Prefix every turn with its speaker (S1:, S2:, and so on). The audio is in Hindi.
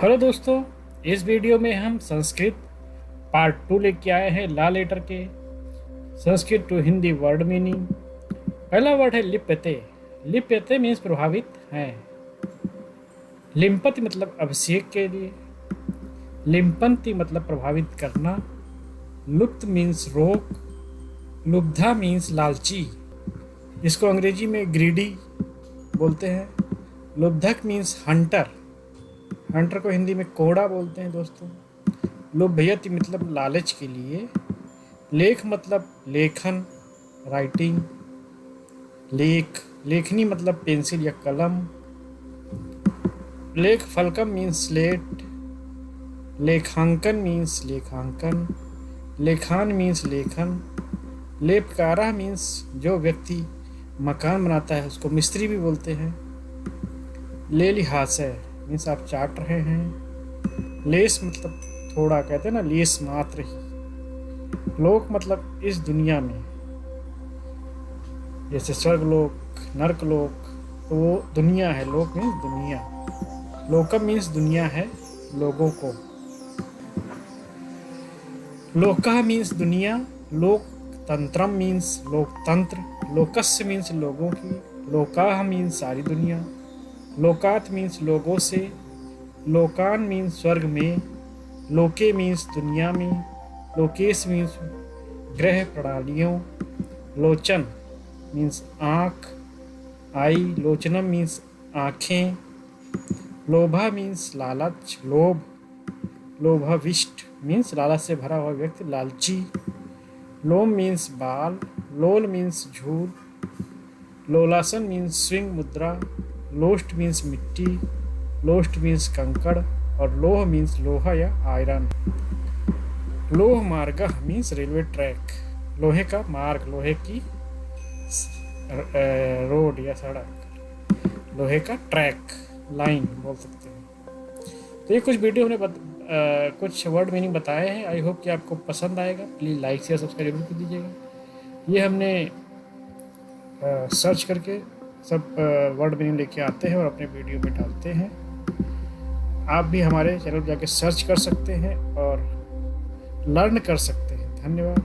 S1: हेलो दोस्तों, इस वीडियो में हम संस्कृत पार्ट 2 लेके आए हैं ला लेटर के Sanskrit to Hindi word meaning. पहला वर्ड है लिप्यते। लिप्यते मीन्स प्रभावित है। लिम्पति मतलब अभिषेक के लिए। लिम्पंती मतलब प्रभावित करना। लुप्त मीन्स रोक। लुब्धा मीन्स लालची, इसको अंग्रेजी में ग्रीडी बोलते हैं। लुब्धक मीन्स हंटर। हंटर को हिंदी में कोड़ा बोलते हैं दोस्तों। लुभयति मतलब लालच के लिए। लेख मतलब लेखन, राइटिंग। लेखनी मतलब पेंसिल या कलम। लेख फलकम मीन्स स्लेट। लेखांकन मीन्स लेखांकन। लेखान मीन्स लेखन। लेपकारा मीन्स जो व्यक्ति मकान बनाता है उसको मिस्त्री भी बोलते हैं। ले लिहासे मीन्स आप चाट रहे हैं। लेस मतलब थोड़ा, कहते हैं ना, लेस मात्र ही। लोक मतलब इस दुनिया में, जैसे स्वर्गलोक, नरकलोक, तो वो दुनिया है। लोक मीन्स दुनिया। लोकम मीन्स दुनिया है, लोगों को। लोका मीन्स दुनिया। लोकतंत्रम मीन्स लोकतंत्र। लोकस्य मीन्स लोगों की। लोकाह मीन्स सारी दुनिया। लोकात मीन्स लोगों से। लोकान मीन्स स्वर्ग में। लोके मीन्स दुनिया में। लोकेश मीन्स ग्रह प्रणालियों। लोचन मीन्स आँख, आई। लोचनम मीन्स आँखें। लोभा मीन्स लालच, लोभ। लोभाविष्ट मीन्स लालच से भरा हुआ व्यक्ति, लालची। लोम मीन्स बाल। लोल मीन्स झूल। लोलासन मीन्स स्विंग मुद्रा। लोस्ट मीन्स मिट्टी। लोस्ट मीन्स कंकड़। और लोह मीन्स लोहा या आयरन। लोह मार्ग मीन्स रेलवे ट्रैक, लोहे का मार्ग, लोहे की रोड या सड़क, लोहे का ट्रैक, लाइन बोल सकते हैं। तो ये कुछ वीडियो हमने कुछ वर्ड मीनिंग बताए हैं। आई होप कि आपको पसंद आएगा। प्लीज़ लाइक शेयर सब्सक्राइब जरूर कर दीजिएगा। ये हमने सर्च करके सब वर्ड मीनिंग लेके आते हैं और अपने वीडियो में डालते हैं। आप भी हमारे चैनल पर जाके सर्च कर सकते हैं और लर्न कर सकते हैं। धन्यवाद।